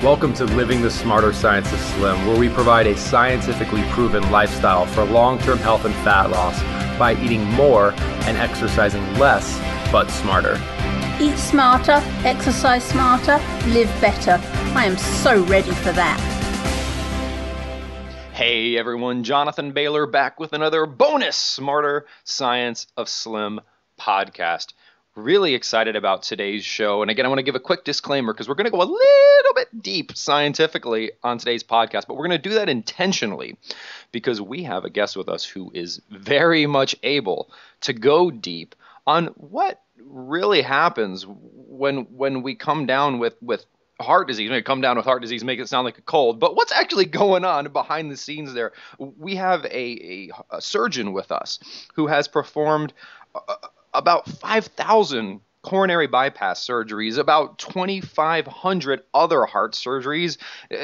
Welcome to Living the Smarter Science of Slim, where we provide a scientifically proven lifestyle for long-term health and fat loss by eating more and exercising less, but smarter. Eat smarter, exercise smarter, live better. I am so ready for that. Hey everyone, Jonathan Bailor back with another bonus Smarter Science of Slim podcast. Really excited about today's show. And again, I want to give a quick disclaimer because we're going to go a little bit deep scientifically on today's podcast, but we're going to do that intentionally because we have a guest with us who is very much able to go deep on what really happens when we come down with heart disease. When we come down with heart disease, make it sound like a cold, but what's actually going on behind the scenes there? We have a surgeon with us who has performed about 5,000 coronary bypass surgeries, about 2,500 other heart surgeries,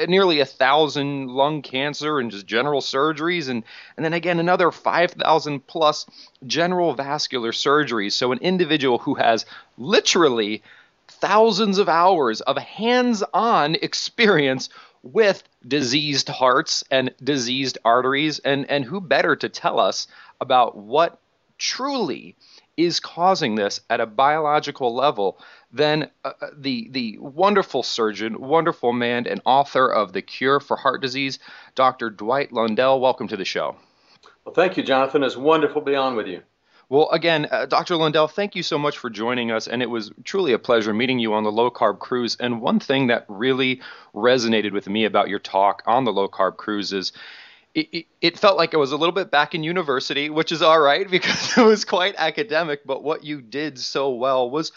nearly 1,000 lung cancer and just general surgeries, and then again another 5,000 plus general vascular surgeries. So an individual who has literally thousands of hours of hands-on experience with diseased hearts and diseased arteries, and who better to tell us about what truly is causing this at a biological level than the wonderful surgeon, wonderful man, and author of The Cure for Heart Disease, Dr. Dwight Lundell. Welcome to the show. Well, thank you, Jonathan. It's wonderful to be on with you. Well, again, Dr. Lundell, thank you so much for joining us, and it was truly a pleasure meeting you on the Low Carb Cruise. And one thing that really resonated with me about your talk on the Low Carb Cruise is it felt like I was a little bit back in university, which is all right because it was quite academic, but what you did so well was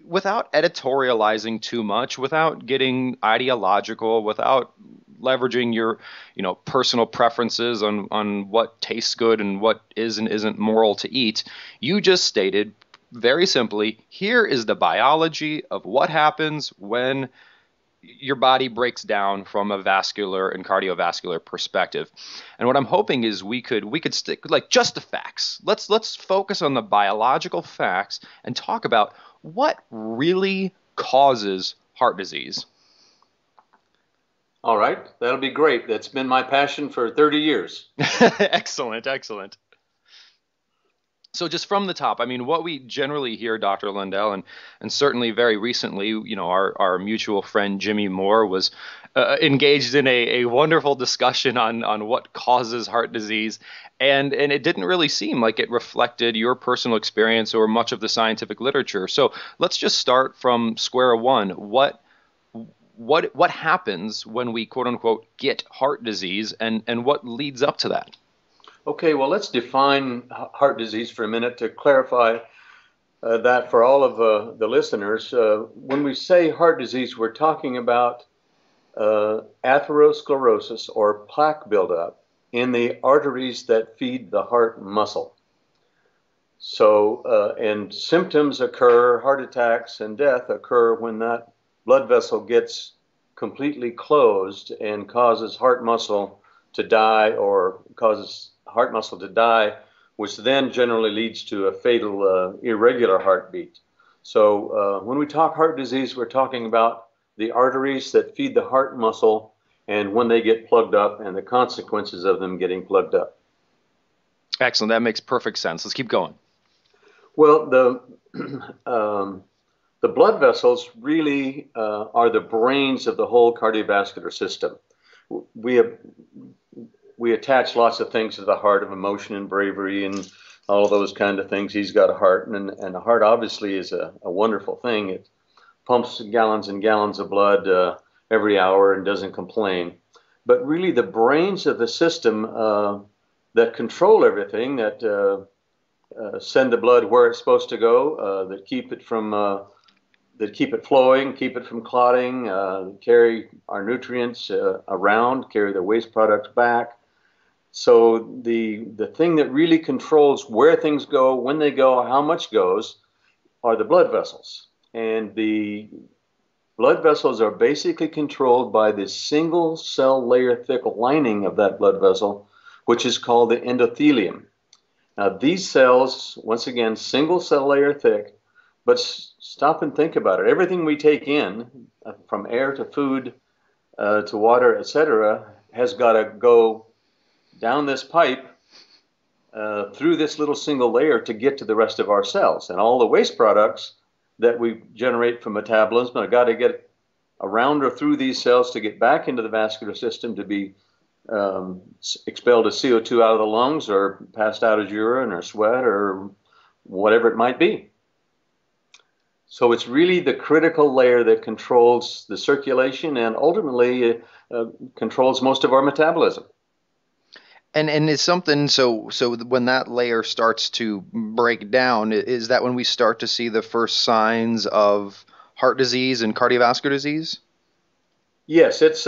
without editorializing too much, without getting ideological, without leveraging your personal preferences on what tastes good and what is and isn't moral to eat. You just stated very simply, here is the biology of what happens when your body breaks down from a vascular and cardiovascular perspective. And what I'm hoping is we could stick like just the facts. Let's focus on the biological facts and talk about what really causes heart disease. All right, that'll be great. That's been my passion for 30 years. Excellent. So just from the top, I mean, what we generally hear, Dr. Lundell, and certainly very recently, our mutual friend Jimmy Moore was engaged in a wonderful discussion on what causes heart disease, and it didn't really seem like it reflected your personal experience or much of the scientific literature. So let's just start from square one. What happens when we quote unquote get heart disease, and what leads up to that? Okay, well, let's define heart disease for a minute to clarify that for all of the listeners. When we say heart disease, we're talking about atherosclerosis or plaque buildup in the arteries that feed the heart muscle. So, and symptoms occur, heart attacks and death occur when that blood vessel gets completely closed and causes heart muscle to die, which then generally leads to a fatal irregular heartbeat. So when we talk heart disease, we're talking about the arteries that feed the heart muscle and when they get plugged up and the consequences of them getting plugged up. Excellent. That makes perfect sense. Let's keep going. Well, the blood vessels really are the brains of the whole cardiovascular system. We attach lots of things to the heart of emotion and bravery and all of those kind of things. He's got a heart, and the heart obviously is a wonderful thing. It pumps gallons and gallons of blood every hour and doesn't complain. But really the brains of the system that control everything, that send the blood where it's supposed to go, that keep it flowing, keep it from clotting, carry our nutrients around, carry the waste products back. So the thing that really controls where things go, when they go, how much goes, are the blood vessels. And the blood vessels are basically controlled by this single cell layer thick lining of that blood vessel, which is called the endothelium. Now these cells, once again, single cell layer thick, but stop and think about it. Everything we take in, from air to food to water, etc., has got to go down this pipe through this little single layer to get to the rest of our cells. And all the waste products that we generate from metabolism have got to get around or through these cells to get back into the vascular system to be expelled as CO2 out of the lungs or passed out as urine or sweat or whatever it might be. So it's really the critical layer that controls the circulation and ultimately controls most of our metabolism. And it's something, so when that layer starts to break down, is that when we start to see the first signs of heart disease and cardiovascular disease? Yes, it's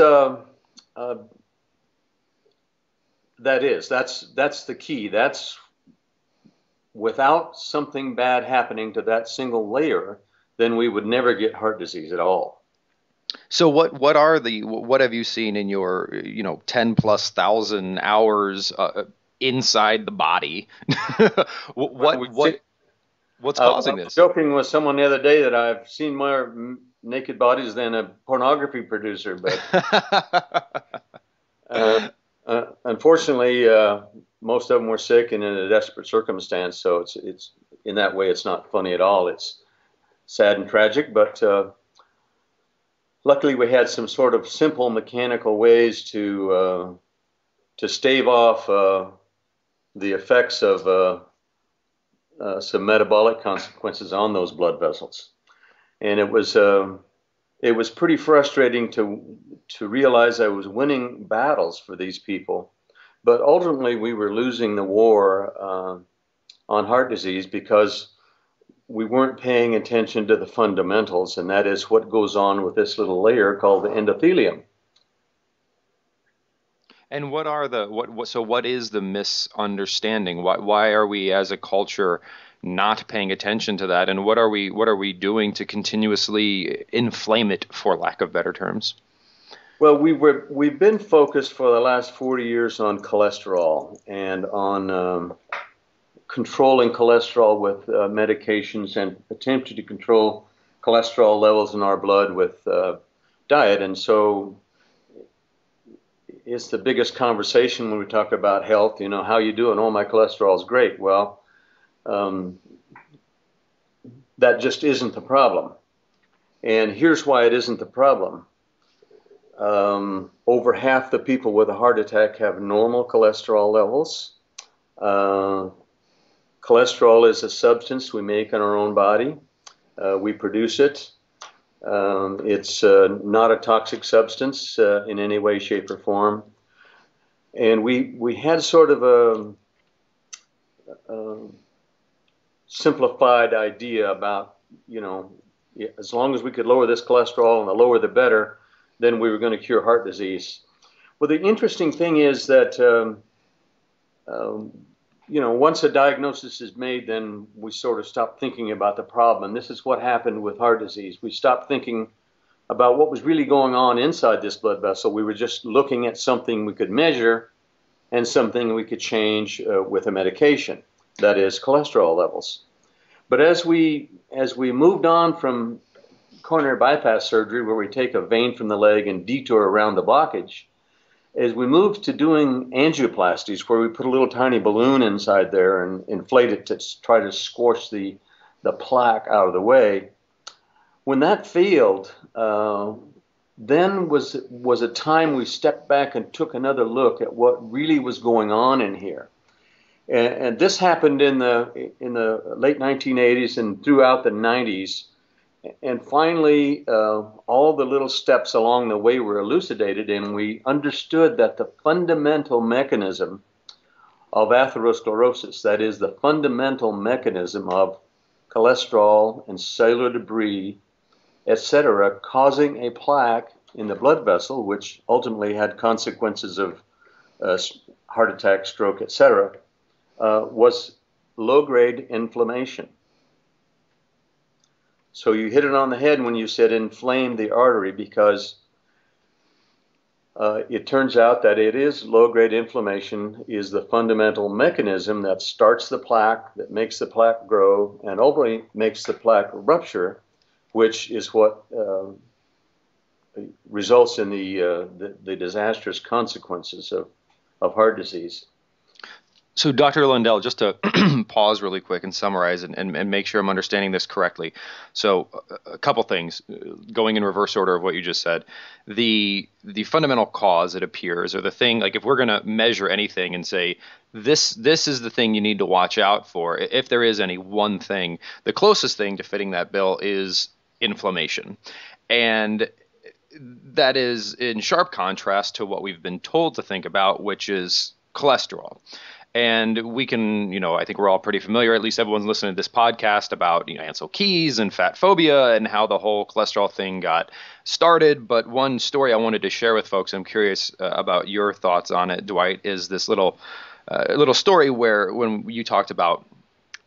that's the key. That's without something bad happening to that single layer, then we would never get heart disease at all. So what have you seen in your 10,000+ hours inside the body? What's causing this? I was joking with someone the other day that I've seen more naked bodies than a pornography producer, but unfortunately, most of them were sick and in a desperate circumstance. So it's in that way, it's not funny at all. It's sad and tragic, but luckily we had some sort of simple mechanical ways to stave off the effects of some metabolic consequences on those blood vessels. And it was pretty frustrating to realize I was winning battles for these people, but ultimately we were losing the war on heart disease because we weren't paying attention to the fundamentals, and that is what goes on with this little layer called the endothelium. And what is the misunderstanding? Why are we as a culture not paying attention to that? And what are we doing to continuously inflame it, for lack of better terms? Well, we've been focused for the last 40 years on cholesterol and on controlling cholesterol with medications and attempting to control cholesterol levels in our blood with diet. And so it's the biggest conversation when we talk about health. How you doing? Oh, my cholesterol is great. Well, that just isn't the problem. And here's why it isn't the problem. Over half the people with a heart attack have normal cholesterol levels. Cholesterol is a substance we make in our own body. We produce it. It's not a toxic substance in any way, shape, or form. And we had sort of a simplified idea about, as long as we could lower this cholesterol, and the lower the better, then we were going to cure heart disease. Well, the interesting thing is that once a diagnosis is made, then we sort of stop thinking about the problem. And this is what happened with heart disease. We stopped thinking about what was really going on inside this blood vessel. We were just looking at something we could measure and something we could change with a medication, that is cholesterol levels. But as we moved on from coronary bypass surgery, where we take a vein from the leg and detour around the blockage, as we moved to doing angioplasties, where we put a little tiny balloon inside there and inflate it to try to squash the plaque out of the way, when that failed, then was a time we stepped back and took another look at what really was going on in here. And this happened in the late 1980s and throughout the 90s. And finally, all the little steps along the way were elucidated, and we understood that the fundamental mechanism of atherosclerosis, that is the fundamental mechanism of cholesterol and cellular debris, etc., causing a plaque in the blood vessel, which ultimately had consequences of heart attack, stroke, etc., was low-grade inflammation. So you hit it on the head when you said inflame the artery, because it turns out that it is low-grade inflammation is the fundamental mechanism that starts the plaque, that makes the plaque grow, and ultimately makes the plaque rupture, which is what results in the disastrous consequences of heart disease. So, Dr. Lundell, just to pause really quick and summarize and make sure I'm understanding this correctly. So, a couple things going in reverse order of what you just said. The fundamental cause, it appears, or the thing, like if we're going to measure anything and say this is the thing you need to watch out for, if there is any one thing, the closest thing to fitting that bill is inflammation, and that is in sharp contrast to what we've been told to think about, which is cholesterol. And we can, I think we're all pretty familiar, at least everyone's listening to this podcast, about, Ansel Keys and fat phobia and how the whole cholesterol thing got started. But one story I wanted to share with folks, I'm curious about your thoughts on it, Dwight, is this little story where when you talked about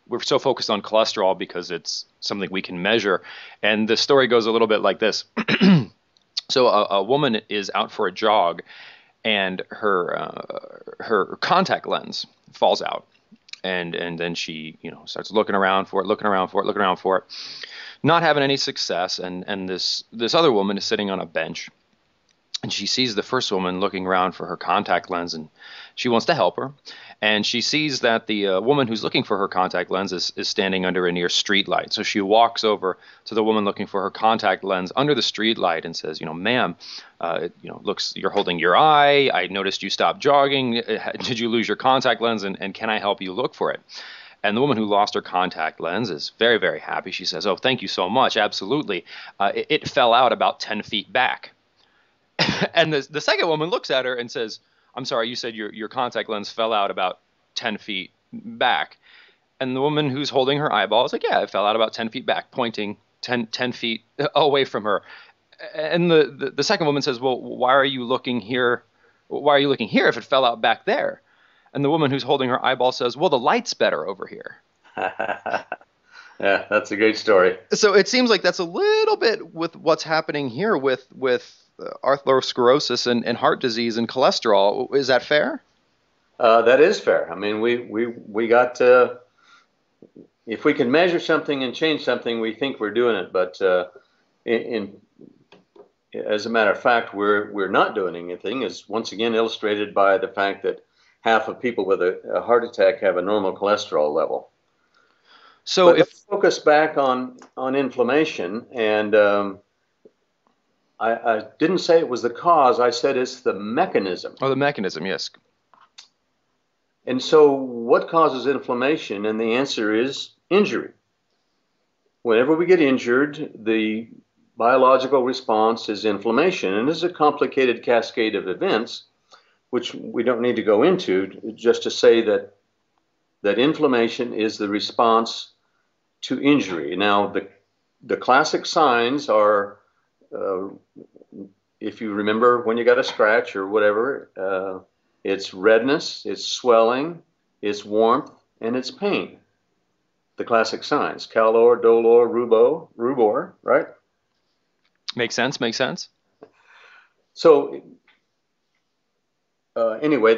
we're so focused on cholesterol because it's something we can measure. And the story goes a little bit like this. So a woman is out for a jog, and her contact lens falls out, and then she starts looking around for it, not having any success. And this other woman is sitting on a bench, and she sees the first woman looking around for her contact lens, and she wants to help her. And she sees that the woman who's looking for her contact lens is standing under a near street light. So she walks over to the woman looking for her contact lens under the street light and says, "Ma'am, looks you're holding your eye. I noticed you stopped jogging. Did you lose your contact lens? And can I help you look for it?" And the woman who lost her contact lens is very, very happy. She says, "Oh, thank you so much. Absolutely. It fell out about 10 feet back." And the second woman looks at her and says, "I'm sorry, you said your contact lens fell out about 10 feet back." And the woman who's holding her eyeball is like, "Yeah, it fell out about 10 feet back," pointing 10 feet away from her. And the second woman says, "Well, why are you looking here? Why are you looking here if it fell out back there?" And the woman who's holding her eyeball says, "Well, the light's better over here." Yeah, that's a great story. So it seems like that's a little bit with what's happening here with atherosclerosis and heart disease and cholesterol. Is that fair? That is fair. I mean, we got if we can measure something and change something, we think we're doing it. But as a matter of fact, we're not doing anything. Is once again illustrated by the fact that half of people with a heart attack have a normal cholesterol level. So let's focus back on inflammation, and I didn't say it was the cause. I said it's the mechanism. Oh, the mechanism, yes. And so what causes inflammation? And the answer is injury. Whenever we get injured, the biological response is inflammation. And this is a complicated cascade of events, which we don't need to go into, just to say that inflammation is the response to injury. Now, the classic signs are, if you remember when you got a scratch or whatever, it's redness, it's swelling, it's warmth, and it's pain. The classic signs: calor, dolor, rubor, right? Makes sense. So anyway,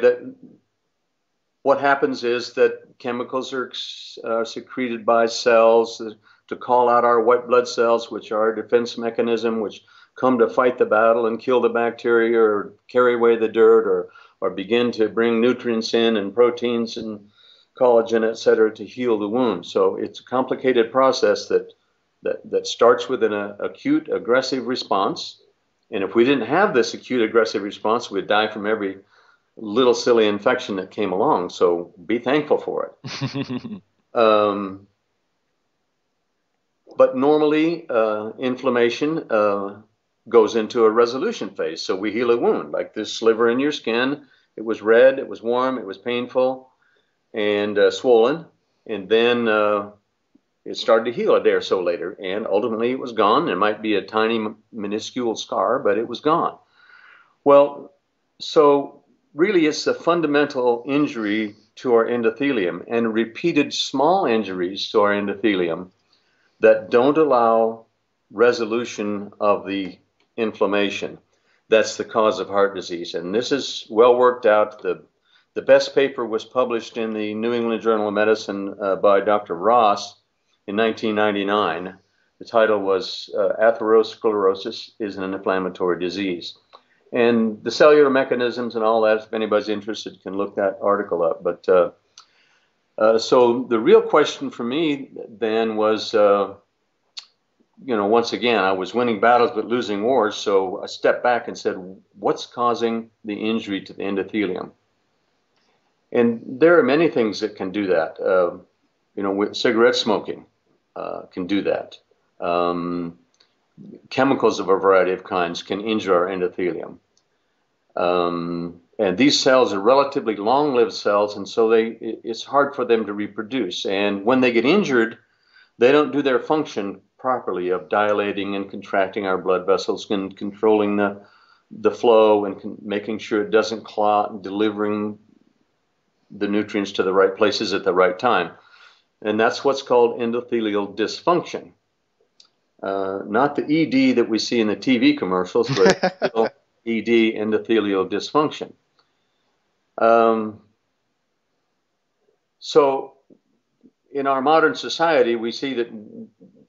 what happens is that chemicals are secreted by cells to call out our white blood cells, which are our defense mechanism, which come to fight the battle and kill the bacteria or carry away the dirt or begin to bring nutrients in and proteins and collagen, et cetera, to heal the wound. So it's a complicated process that starts with an acute aggressive response. And if we didn't have this acute aggressive response, we'd die from every little silly infection that came along. So be thankful for it. But normally inflammation goes into a resolution phase. So we heal a wound, like this sliver in your skin. It was red, it was warm, it was painful and swollen. And then it started to heal a day or so later. And ultimately it was gone. There might be a tiny minuscule scar, but it was gone. Well, so really it's a fundamental injury to our endothelium and repeated small injuries to our endothelium that don't allow resolution of the inflammation. That's the cause of heart disease. And this is well worked out. The best paper was published in the New England Journal of Medicine by Dr. Ross in 1999. The title was Atherosclerosis is an Inflammatory Disease. And the cellular mechanisms and all that, if anybody's interested, can look that article up. But so the real question for me then was, once again, I was winning battles but losing wars. So I stepped back and said, what's causing the injury to the endothelium? And there are many things that can do that. With cigarette smoking can do that. Chemicals of a variety of kinds can injure our endothelium. And these cells are relatively long-lived cells, and so it's hard for them to reproduce. And when they get injured, they don't do their function properly of dilating and contracting our blood vessels and controlling the flow and making sure it doesn't clot and delivering the nutrients to the right places at the right time. And that's what's called endothelial dysfunction. Not the ED that we see in the TV commercials, but ED, endothelial dysfunction. So in our modern society, we see that,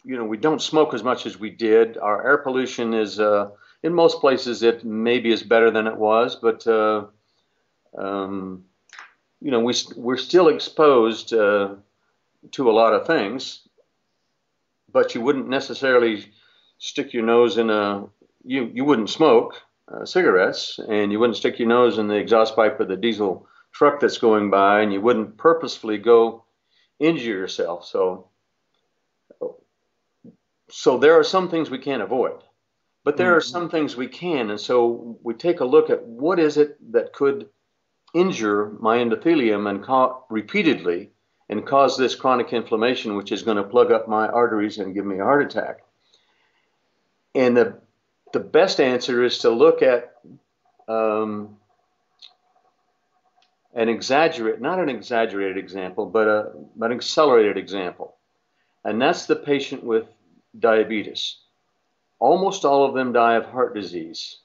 we don't smoke as much as we did. Our air pollution is, in most places, it maybe is better than it was, but, we're still exposed to a lot of things, but you wouldn't necessarily stick your nose in you wouldn't smoke cigarettes, and you wouldn't stick your nose in the exhaust pipe of the diesel truck that's going by, and you wouldn't purposefully go injure yourself. So there are some things we can't avoid, but there are some things we can. And so we take a look at what is it that could injure my endothelium and repeatedly and cause this chronic inflammation, which is going to plug up my arteries and give me a heart attack. And the best answer is to look at not an exaggerated example, but an accelerated example. And that's the patient with diabetes. Almost all of them die of heart disease.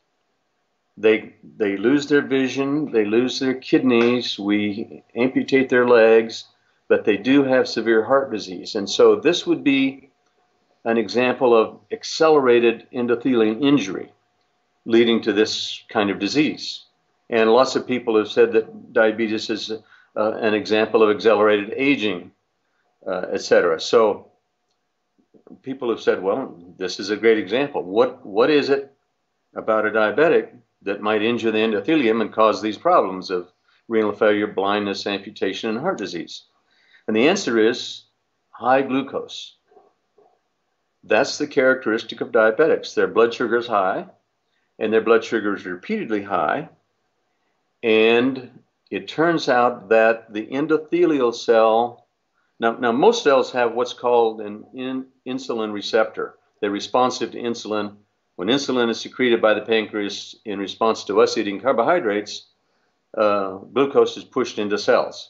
They lose their vision, they lose their kidneys, we amputate their legs, but they do have severe heart disease. And so this would be an example of accelerated endothelial injury leading to this kind of disease. And lots of people have said that diabetes is an example of accelerated aging, etc. So people have said, well, this is a great example. What is it about a diabetic that might injure the endothelium and cause these problems of renal failure, blindness, amputation, and heart disease? And the answer is high glucose. That's the characteristic of diabetics. Their blood sugar is high, and their blood sugar is repeatedly high. And it turns out that the endothelial cell, now most cells have what's called an insulin receptor. They're responsive to insulin. When insulin is secreted by the pancreas in response to us eating carbohydrates, glucose is pushed into cells.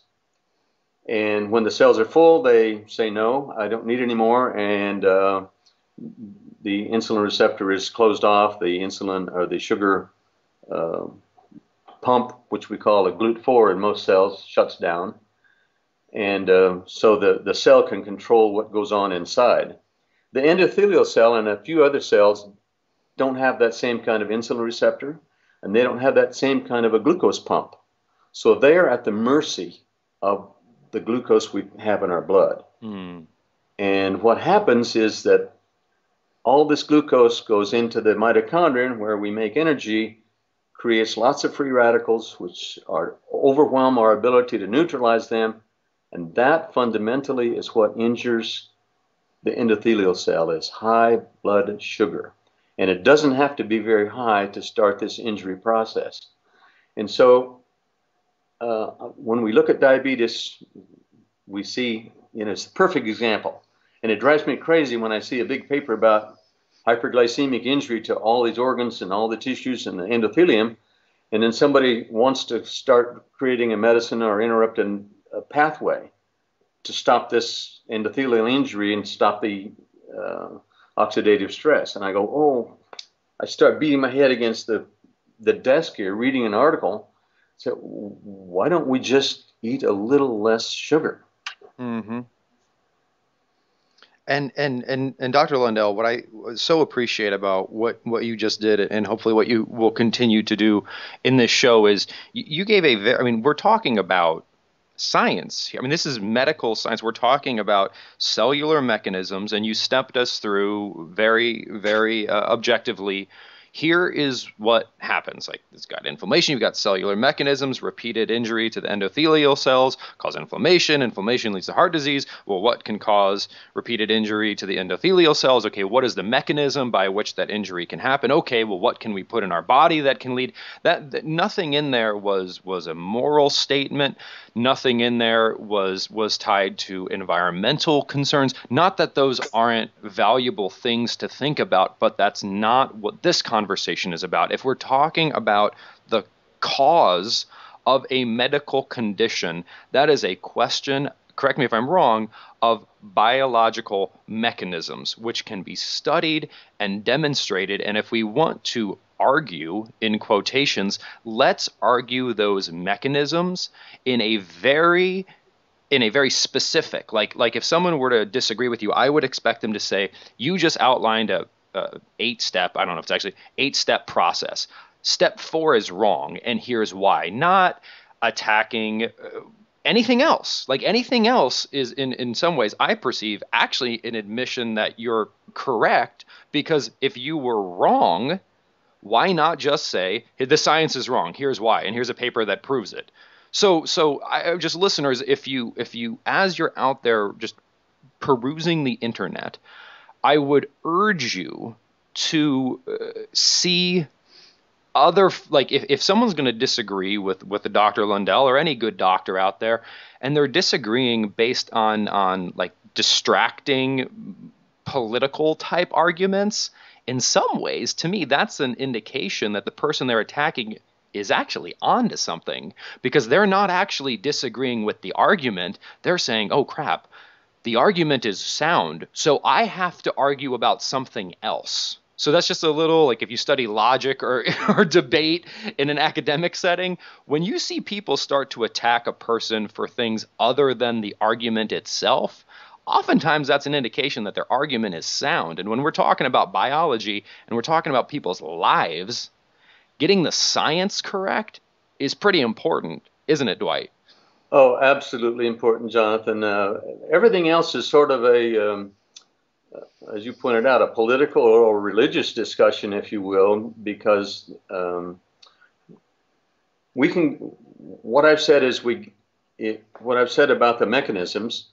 And when the cells are full, they say, no, I don't need any more. And the insulin receptor is closed off. The insulin or the sugar pump, which we call a GLUT4 in most cells, shuts down. And so the cell can control what goes on inside. The endothelial cell and a few other cells don't have that same kind of insulin receptor, and they don't have that same kind of a glucose pump. So they are at the mercy of the glucose we have in our blood. And what happens is that all this glucose goes into the mitochondrion where we make energy, creates lots of free radicals, which overwhelm our ability to neutralize them. And that fundamentally is what injures the endothelial cell, is high blood sugar. And it doesn't have to be very high to start this injury process. And so when we look at diabetes, we see, it's a perfect example. And it drives me crazy when I see a big paper about hyperglycemic injury to all these organs and all the tissues and the endothelium. And then somebody wants to start creating a medicine or interrupt a pathway to stop this endothelial injury and stop the oxidative stress. And I go, I start beating my head against the desk here, reading an article. So why don't we just eat a little less sugar? And Dr. Lundell, what I so appreciate about what you just did, and hopefully what you will continue to do in this show, is you gave a very, I mean, we're talking about science. I mean, this is medical science. We're talking about cellular mechanisms, and you stepped us through very, very objectively. Here is what happens. Like, it's got inflammation, you've got cellular mechanisms, repeated injury to the endothelial cells cause inflammation. Inflammation leads to heart disease. Well, what can cause repeated injury to the endothelial cells? Okay, what is the mechanism by which that injury can happen? Okay, well, what can we put in our body that can lead that nothing in there was a moral statement. Nothing in there was tied to environmental concerns. Not that those aren't valuable things to think about, but that's not what this conversation is about. If we're talking about the cause of a medical condition, that is a question, correct me if I'm wrong, of biological mechanisms, which can be studied and demonstrated. And if we want to argue, in quotations, let's argue those mechanisms in a very specific, like if someone were to disagree with you, I would expect them to say, you just outlined a 8-step, I don't know if it's actually 8-step process. Step 4 is wrong, and here's why. Not attacking anything else. Like, anything else is in some ways, I perceive, actually an admission that you're correct, because if you were wrong, why not just say, hey, the science is wrong, here's why, and here's a paper that proves it. So just listeners, if you as you're out there just perusing the internet, I would urge you to see other, like, if someone's going to disagree with the Dr. Lundell or any good doctor out there, and they're disagreeing based on like distracting political type arguments, in some ways, to me, that's an indication that the person they're attacking is actually onto something, because they're not actually disagreeing with the argument. They're saying, oh crap, the argument is sound, so I have to argue about something else. So that's just a little, like, if you study logic or debate in an academic setting, when you see people start to attack a person for things other than the argument itself, oftentimes that's an indication that their argument is sound. And when we're talking about biology and we're talking about people's lives, getting the science correct is pretty important, isn't it, Dwight? Oh, absolutely important, Jonathan. Everything else is sort of as you pointed out, a political or religious discussion, if you will, because what I've said about the mechanisms,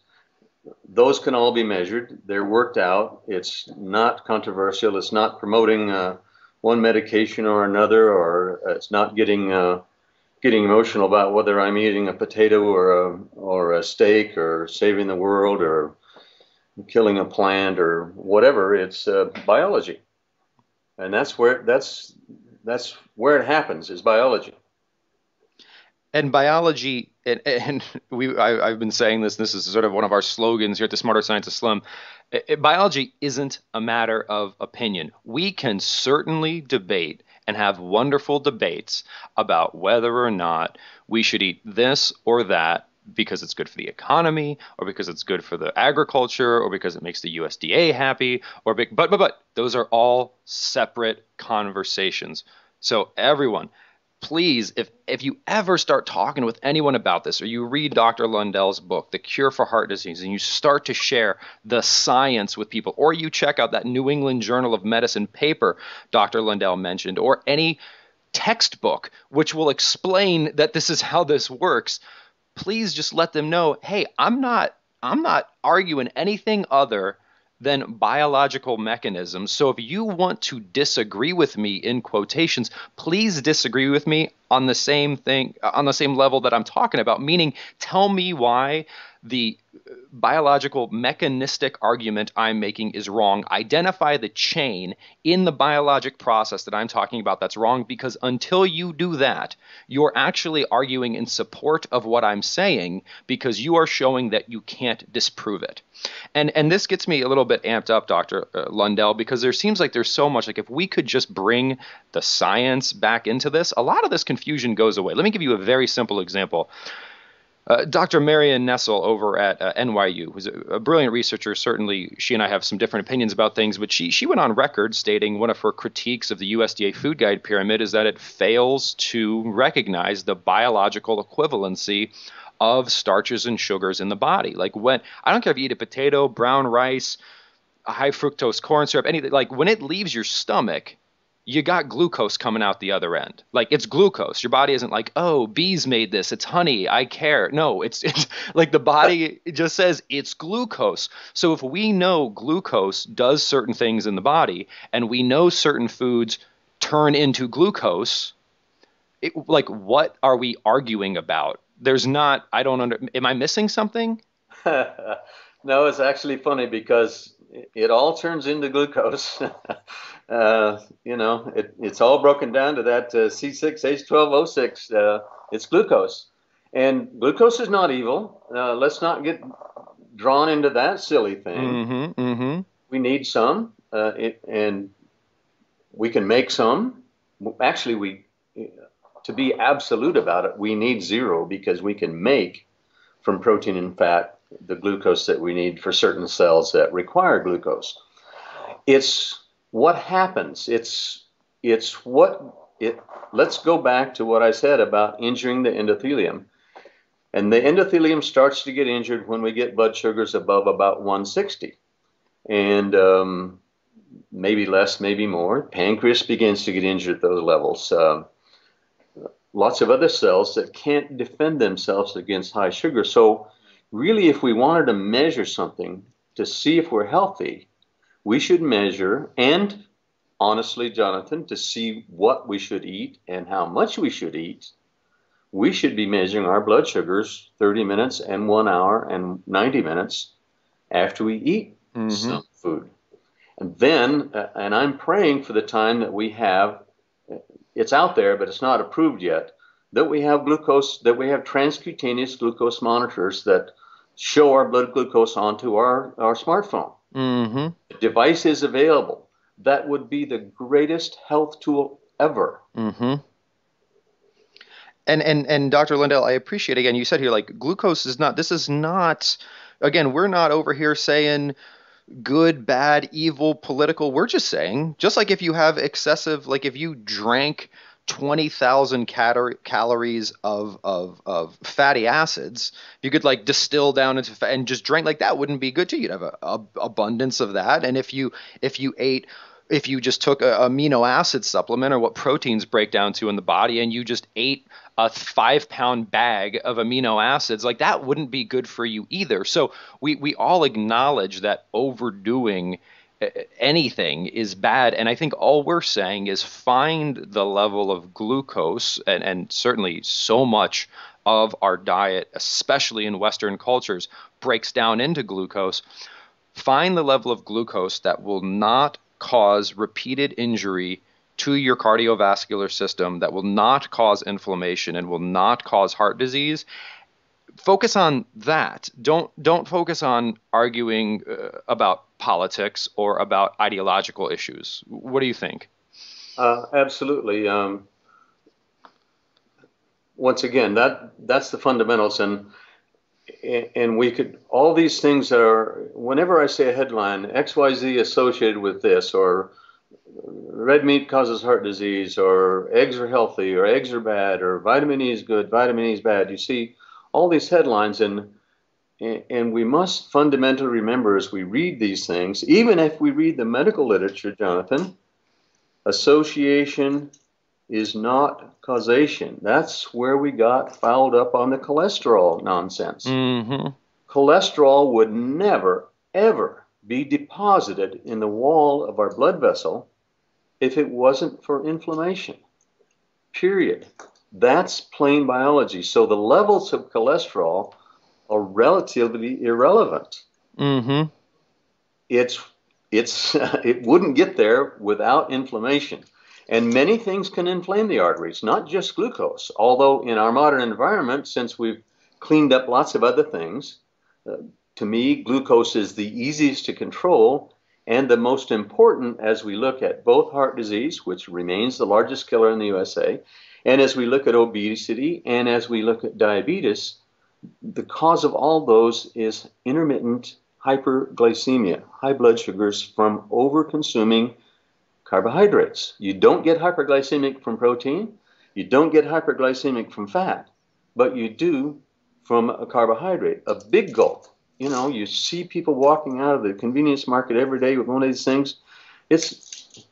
those can all be measured. They're worked out. It's not controversial. It's not promoting one medication or another, or it's not getting emotional about whether I'm eating a potato or a steak or saving the world or killing a plant or whatever. It's biology, and that's where it happens, is biology. And biology, and I've been saying this. This is sort of one of our slogans here at the Smarter Science of Slim. Biology isn't a matter of opinion. We can certainly debate and have wonderful debates about whether or not we should eat this or that because it's good for the economy, or because it's good for the agriculture, or because it makes the USDA happy, but those are all separate conversations. So everyone, please, if you ever start talking with anyone about this, or you read Dr. Lundell's book, The Cure for Heart Disease, and you start to share the science with people, or you check out that New England Journal of Medicine paper Dr. Lundell mentioned, or any textbook which will explain that this is how this works, please just let them know, hey, I'm not arguing anything other than biological mechanisms. So if you want to disagree with me, in quotations, please disagree with me on the same thing, on the same level that I'm talking about, meaning tell me why the biological mechanistic argument I'm making is wrong. Identify the chain in the biologic process that I'm talking about that's wrong, because until you do that, you're actually arguing in support of what I'm saying, because you are showing that you can't disprove it. And this gets me a little bit amped up, Dr. Lundell, because there seems like there's so much, like if we could just bring the science back into this, a lot of this confusion goes away. Let me give you a very simple example. Dr. Marian Nessel over at NYU, who's a brilliant researcher. Certainly, she and I have some different opinions about things, but she went on record stating one of her critiques of the USDA food guide pyramid is that it fails to recognize the biological equivalency of starches and sugars in the body. Like when, I don't care if you eat a potato, brown rice, a high fructose corn syrup, anything, like when it leaves your stomach, you got glucose coming out the other end. Like it's glucose. Your body isn't like, oh, bees made this. It's honey. I care. No, it's like the body it just says it's glucose. So if we know glucose does certain things in the body and we know certain foods turn into glucose, like what are we arguing about? There's not, I don't am I missing something? No, it's actually funny because it all turns into glucose. It's all broken down to that C6H12O6. It's glucose. And glucose is not evil. Let's not get drawn into that silly thing. We need some, and we can make some. Actually, to be absolute about it, we need zero because we can make from protein and fat the glucose that we need for certain cells that require glucose. It's what happens. Let's go back to what I said about injuring the endothelium. And the endothelium starts to get injured when we get blood sugars above about 160. And maybe less, maybe more. Pancreas begins to get injured at those levels. Lots of other cells that can't defend themselves against high sugar. So really, if we wanted to measure something to see if we're healthy, we should measure, and honestly, Jonathan, to see what we should eat and how much we should eat, we should be measuring our blood sugars 30 minutes and 1 hour and 90 minutes after we eat some food. And then, and I'm praying for the time that we have, it's out there, but it's not approved yet, that we have glucose, that we have transcutaneous glucose monitors that show our blood glucose onto our smartphone. The device is available. That would be the greatest health tool ever. And Dr. Lundell, I appreciate, again, you said here, like, glucose is not, this is not, again, we're not over here saying good, bad, evil, political. We're just saying, just like if you have excessive, like if you drank 20,000 calories of fatty acids, you could like distill down into fat and just drink, like that wouldn't be good too. You'd have a abundance of that. And if you just took a amino acid supplement or what proteins break down to in the body, and you just ate a 5-pound bag of amino acids, like that wouldn't be good for you either. So we all acknowledge that overdoing anything is bad. And I think all we're saying is find the level of glucose, and certainly so much of our diet, especially in Western cultures, breaks down into glucose. Find the level of glucose that will not cause repeated injury to your cardiovascular system, that will not cause inflammation and will not cause heart disease. Focus on that. Don't focus on arguing about politics or about ideological issues. What do you think? Absolutely. Once again, that's the fundamentals, and we could, all these things that are, whenever I say a headline, XYZ associated with this, or red meat causes heart disease, or eggs are healthy, or eggs are bad, or vitamin E is good, vitamin E is bad. You see all these headlines, and we must fundamentally remember as we read these things, even if we read the medical literature, Jonathan, association is not causation. That's where we got fouled up on the cholesterol nonsense. Cholesterol would never, ever be deposited in the wall of our blood vessel if it wasn't for inflammation. Period. That's plain biology. So the levels of cholesterol are relatively irrelevant. It wouldn't get there without inflammation. And many things can inflame the arteries, not just glucose. Although in our modern environment, since we've cleaned up lots of other things, to me, glucose is the easiest to control and the most important as we look at both heart disease, which remains the largest killer in the USA, and as we look at obesity and as we look at diabetes. the cause of all those is intermittent hyperglycemia, high blood sugars from over-consuming carbohydrates. You don't get hyperglycemic from protein. You don't get hyperglycemic from fat, but you do from a carbohydrate, a big gulp. You know, you see people walking out of the convenience market every day with one of these things. It's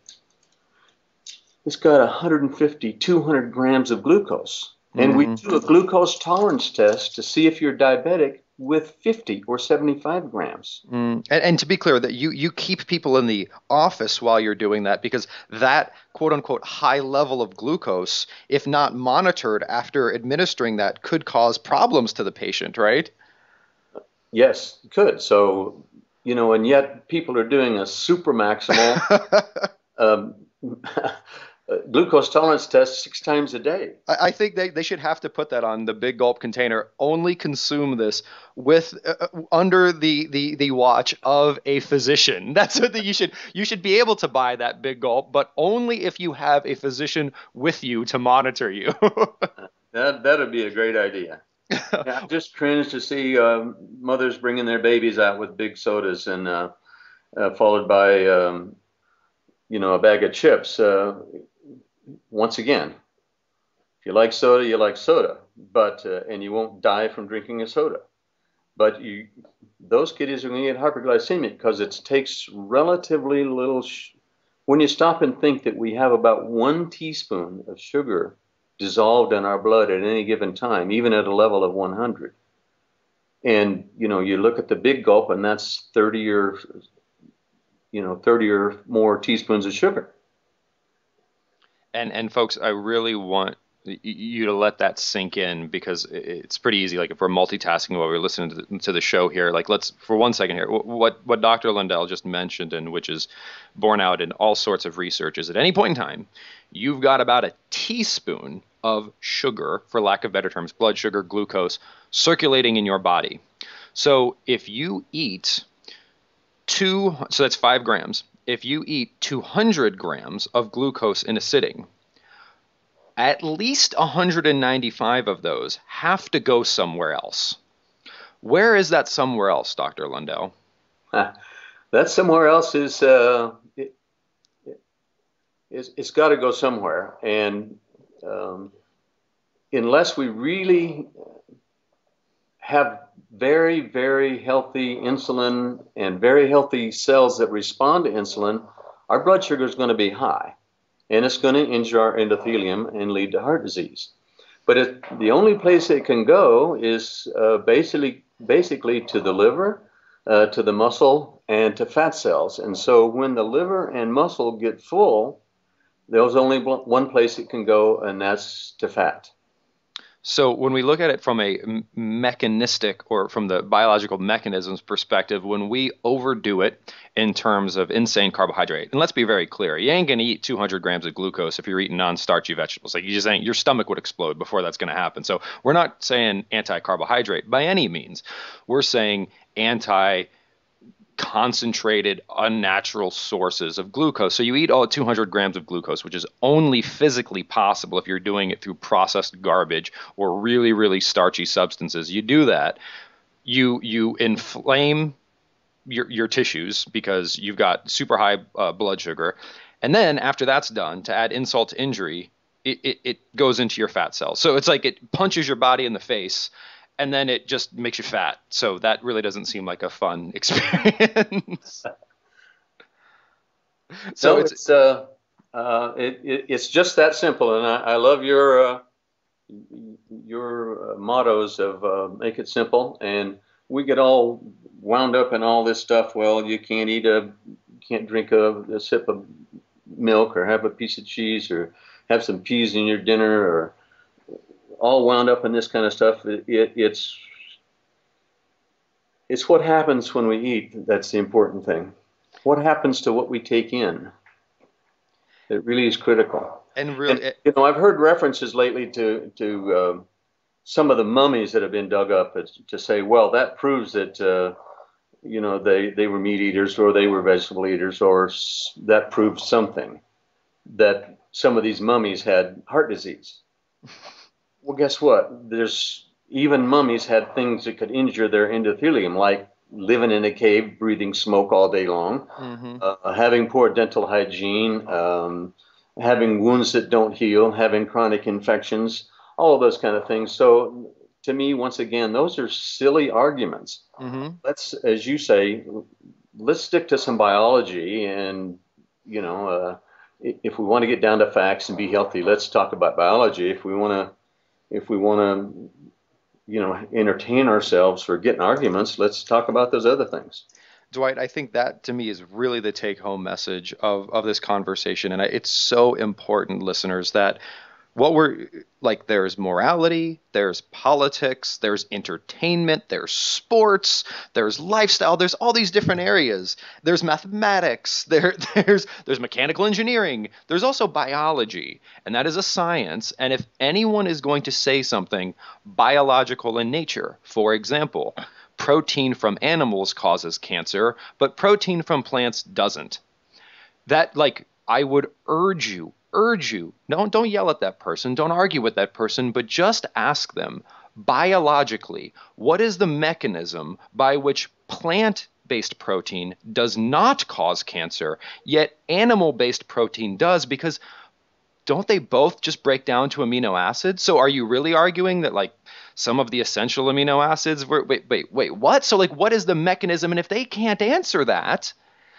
got 150, 200 grams of glucose. And we do a glucose tolerance test to see if you're diabetic with 50 or 75 grams. And to be clear, that you keep people in the office while you're doing that, because that quote unquote high level of glucose, if not monitored after administering that, could cause problems to the patient, right? Yes, it could. So, you know, and yet people are doing a super maximal glucose tolerance test 6 times a day. I think they should have to put that on the big gulp container. Only consume this with under the watch of a physician. That's what you should be able to buy that big gulp, but only if you have a physician with you to monitor you. That'd be a great idea. I just cringe to see mothers bringing their babies out with big sodas and followed by you know, a bag of chips. Once again, if you like soda, you like soda, but and you won't die from drinking a soda. But those kiddies are going to get hyperglycemic because it takes relatively little. When you stop and think that we have about 1 teaspoon of sugar dissolved in our blood at any given time, even at a level of 100, and you know, you look at the big gulp, and that's 30 or more teaspoons of sugar. And folks, I really want you to let that sink in, because it's pretty easy. Like if we're multitasking while we're listening to the show here, like let's for 1 second here, what Dr. Lundell just mentioned, and which is borne out in all sorts of research, is at any point in time, you've got about a teaspoon of sugar, for lack of better terms, blood sugar, glucose, circulating in your body. So if you eat so that's 5 grams. If you eat 200 grams of glucose in a sitting, at least 195 of those have to go somewhere else. Where is that somewhere else, Dr. Lundell? That somewhere else is it's got to go somewhere. And unless we really have very, very healthy insulin and very healthy cells that respond to insulin, our blood sugar is going to be high, and it's going to injure our endothelium and lead to heart disease. But the only place it can go is basically to the liver, to the muscle, and to fat cells. And so when the liver and muscle get full, there's only one place it can go, and that's to fat. So when we look at it from a mechanistic, or from the biological mechanisms perspective, when we overdo it in terms of insane carbohydrate, and let's be very clear, you ain't going to eat 200 grams of glucose if you're eating non-starchy vegetables. Like, you just ain't, your stomach would explode before that's going to happen. So we're not saying anti-carbohydrate by any means. We're saying concentrated, unnatural sources of glucose. So you eat all 200 grams of glucose, which is only physically possible if you're doing it through processed garbage or really, really starchy substances. You do that, you inflame your tissues because you've got super high blood sugar. And then after that's done, to add insult to injury, it goes into your fat cells. So it's like it punches your body in the face, and then it just makes you fat. So that really doesn't seem like a fun experience. So it's just that simple. And I love your mottos of make it simple. And we get all wound up in all this stuff. Well, you can't drink a sip of milk, or have a piece of cheese, or have some peas in your dinner, or all wound up in this kind of stuff. It's what happens when we eat that's the important thing. What happens to what we take in? It really is critical. And really, I've heard references lately to some of the mummies that have been dug up to say, well, that proves that they were meat eaters, or they were vegetable eaters, or that proves something, that some of these mummies had heart disease. Well, guess what? There's even mummies had things that could injure their endothelium, like living in a cave, breathing smoke all day long, having poor dental hygiene, having wounds that don't heal, having chronic infections, all of those kind of things. So to me, once again, those are silly arguments. Let's, as you say, let's stick to some biology, and if we want to get down to facts and be healthy, let's talk about biology. If we want to entertain ourselves or get in arguments, let's talk about those other things. Dwight, I think that to me is really the take-home message of this conversation. And it's so important, listeners, that there's morality, there's politics, there's entertainment, there's sports, there's lifestyle, there's all these different areas. There's mathematics, there's mechanical engineering, there's also biology, and that is a science. And if anyone is going to say something biological in nature, for example, protein from animals causes cancer, but protein from plants doesn't, I would urge you, don't yell at that person, don't argue with that person, but just ask them, biologically, what is the mechanism by which plant-based protein does not cause cancer, yet animal-based protein does? Because don't they both just break down to amino acids? So are you really arguing that some of the essential amino acids were, wait, what? So what is the mechanism? And if they can't answer that,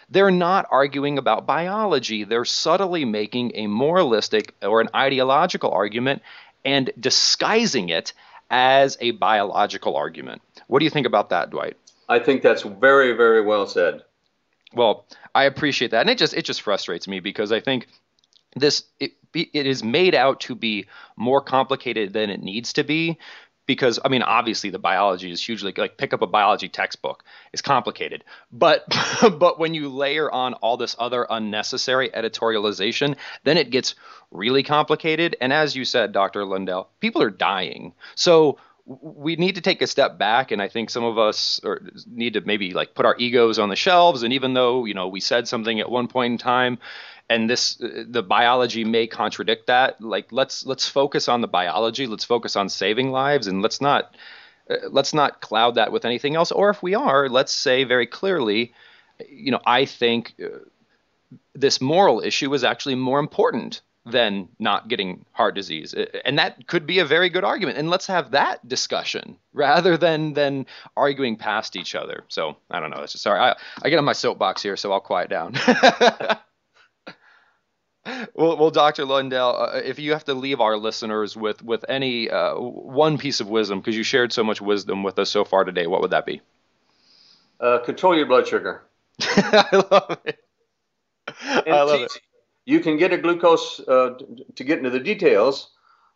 they're not arguing about biology. They're subtly making a moralistic or an ideological argument and disguising it as a biological argument. What do you think about that, Dwight? I think that's very, very well said. Well, I appreciate that. And it just frustrates me because I think it is made out to be more complicated than it needs to be. Because, obviously the biology is hugely, pick up a biology textbook. It's complicated. But when you layer on all this other unnecessary editorialization, then it gets really complicated. And as you said, Dr. Lundell, people are dying. So we need to take a step back. And I think some of us need to maybe put our egos on the shelves. And even though, we said something at one point in time, and the biology may contradict that, let's focus on the biology. Let's focus on saving lives, and let's not cloud that with anything else. Or if we are, let's say very clearly, I think this moral issue is actually more important than not getting heart disease, and that could be a very good argument. And let's have that discussion rather than arguing past each other. So I don't know. Sorry, I get on my soapbox here, so I'll quiet down. Well, Dr. Lundell, if you have to leave our listeners with any one piece of wisdom, because you shared so much wisdom with us so far today, what would that be? Control your blood sugar. I love it. I love it. You can get a glucose, to get into the details,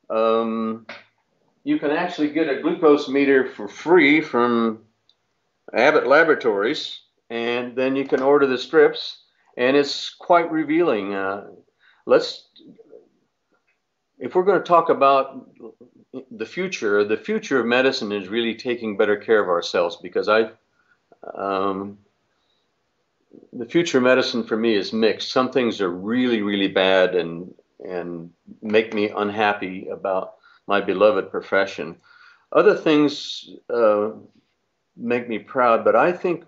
you can actually get a glucose meter for free from Abbott Laboratories, and then you can order the strips, and it's quite revealing. If we're going to talk about the future of medicine is really taking better care of ourselves, because the future of medicine for me is mixed. Some things are really, really bad and make me unhappy about my beloved profession. Other things make me proud, but I think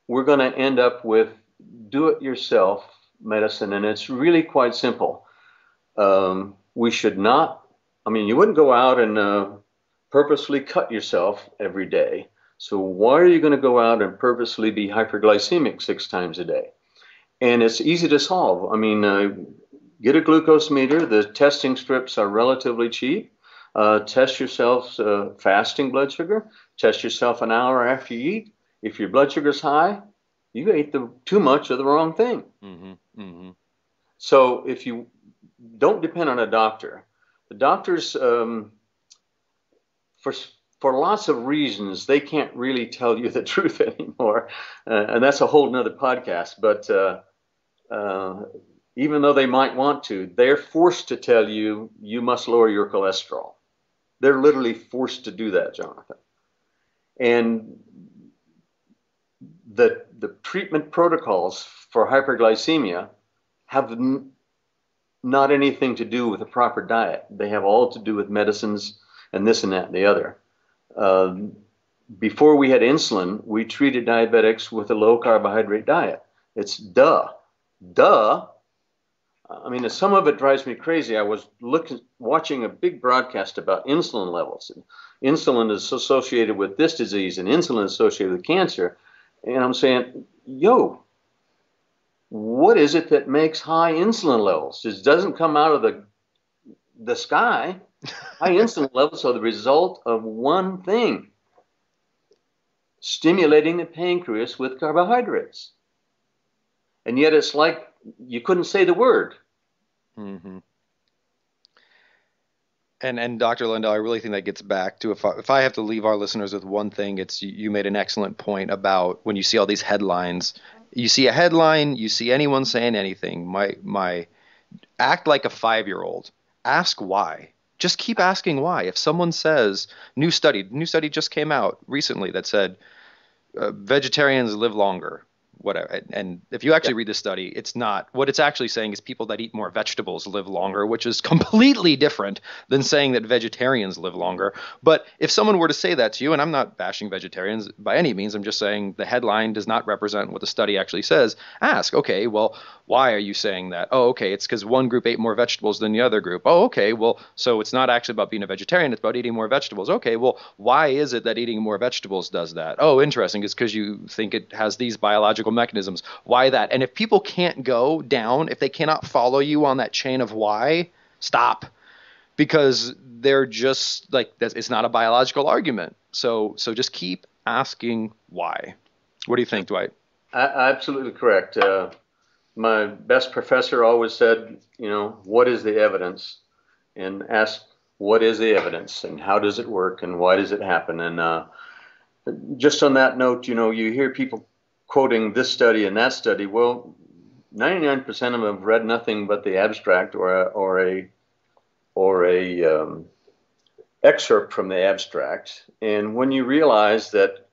we're going to end up with do-it-yourself medicine, and it's really quite simple. We should not, you wouldn't go out and purposely cut yourself every day. So why are you going to go out and purposely be hyperglycemic 6 times a day? And it's easy to solve. Get a glucose meter. The testing strips are relatively cheap. Test yourself fasting blood sugar. Test yourself an hour after you eat. If your blood sugar's high, you ate too much of the wrong thing. Mm-hmm, mm-hmm. So if you don't depend on a doctor, the doctors, for lots of reasons, they can't really tell you the truth anymore. And that's a whole nother podcast. But even though they might want to, they're forced to tell you, you must lower your cholesterol. They're literally forced to do that, Jonathan. And the treatment protocols for hyperglycemia have not anything to do with a proper diet. They have all to do with medicines and this and that and the other. Before we had insulin, we treated diabetics with a low carbohydrate diet. It's duh. I mean, some of it drives me crazy. I was watching a big broadcast about insulin levels. And insulin is associated with this disease, and insulin is associated with cancer. And I'm saying, what is it that makes high insulin levels? It doesn't come out of the sky. High insulin levels are the result of one thing: stimulating the pancreas with carbohydrates. And yet it's like you couldn't say the word. Mm-hmm. And Dr. Lundell, I really think that gets back to, if I have to leave our listeners with one thing, it's you made an excellent point about when you see all these headlines. You see a headline, you see anyone saying anything. My act like a 5-year-old. Ask why. Just keep asking why. If someone says new study just came out recently that said vegetarians live longer, whatever. And if you actually read the study, it's not what it's actually saying is people that eat more vegetables live longer, which is completely different than saying that vegetarians live longer. But if someone were to say that to you, and I'm not bashing vegetarians by any means, I'm just saying the headline does not represent what the study actually says. Ask, okay, well, why are you saying that? Oh, okay, it's because one group ate more vegetables than the other group. Oh, okay, well, so it's not actually about being a vegetarian, it's about eating more vegetables. Okay, well, why is it that eating more vegetables does that? Oh, interesting, it's because you think it has these biological mechanisms. Why that? And if people can't go down, if they cannot follow you on that chain of why, stop. Because they're just like, it's not a biological argument. So just keep asking why. What do you think, Dwight? Absolutely correct. My best professor always said, what is the evidence? And ask, what is the evidence and how does it work and why does it happen? And just on that note, you hear people quoting this study and that study. Well, 99% of them have read nothing but the abstract or a excerpt from the abstract. And when you realize that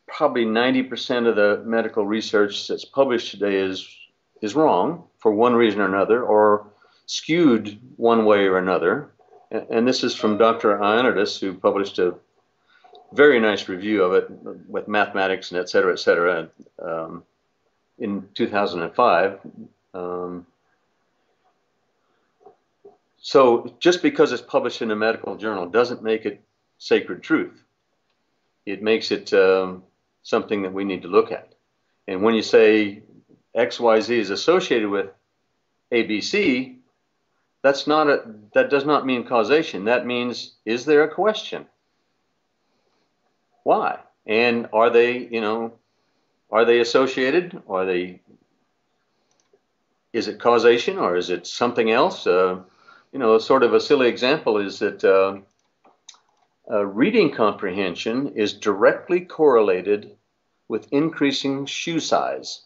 probably 90% of the medical research that's published today is wrong for one reason or another, or skewed one way or another. And this is from Dr. Ioannidis, who published a very nice review of it with mathematics and et cetera, in 2005. So just because it's published in a medical journal doesn't make it sacred truth. It makes it something that we need to look at. And when you say XYZ is associated with ABC, that does not mean causation. That means, is there a question? Why? And are they associated? Is it causation or is it something else? Sort of a silly example is that reading comprehension is directly correlated with increasing shoe size.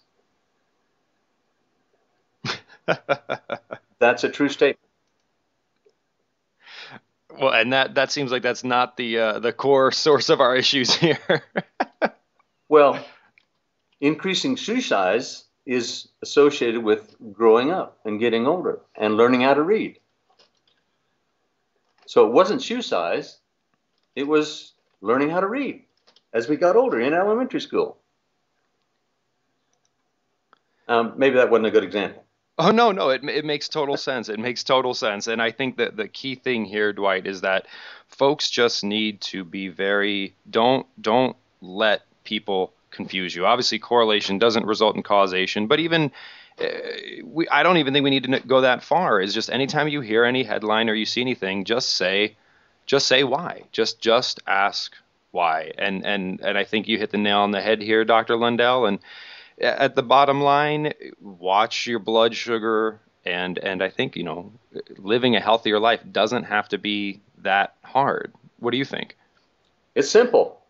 That's a true statement. Well, and that seems like that's not the core source of our issues here. Well, increasing shoe size is associated with growing up and getting older and learning how to read. So it wasn't shoe size, it was learning how to read as we got older in elementary school. Maybe that wasn't a good example. Oh, no, it makes total sense. It makes total sense. And I think that the key thing here, Dwight, is that folks just need to be don't let people confuse you. Obviously, correlation doesn't result in causation, but even I don't even think we need to go that far. Is just anytime you hear any headline or you see anything, just say why. Just ask why. And I think you hit the nail on the head here, Dr. Lundell. And at the bottom line, watch your blood sugar, and I think, living a healthier life doesn't have to be that hard. What do you think? It's simple.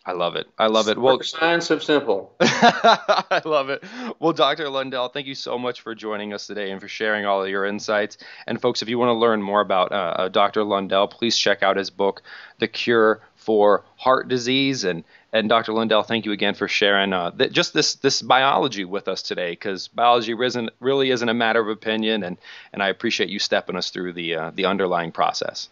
I love it. Well, science of simple. I love it. Well, Dr. Lundell, thank you so much for joining us today and for sharing all of your insights. And folks, if you want to learn more about Dr. Lundell, please check out his book, The Cure for Heart Disease. And Dr. Lundell, thank you again for sharing just this biology with us today, because biology really isn't a matter of opinion, and I appreciate you stepping us through the underlying process.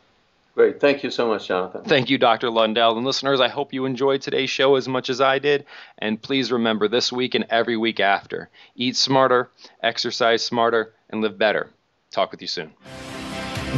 Great. Thank you so much, Jonathan. Thank you, Dr. Lundell. And listeners, I hope you enjoyed today's show as much as I did. And please remember, this week and every week after, eat smarter, exercise smarter, and live better. Talk with you soon.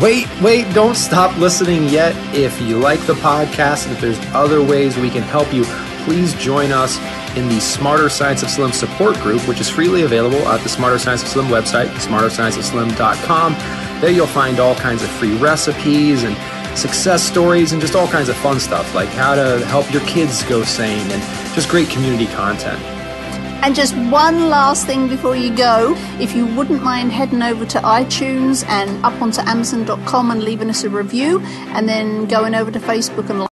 Wait, don't stop listening yet. If you like the podcast and if there's other ways we can help you, please join us in the Smarter Science of Slim support group, which is freely available at the Smarter Science of Slim website, smarterscienceofslim.com. There you'll find all kinds of free recipes and success stories and just all kinds of fun stuff, like how to help your kids go sane and just great community content. And just one last thing before you go, if you wouldn't mind heading over to iTunes and up onto Amazon.com and leaving us a review, and then going over to Facebook and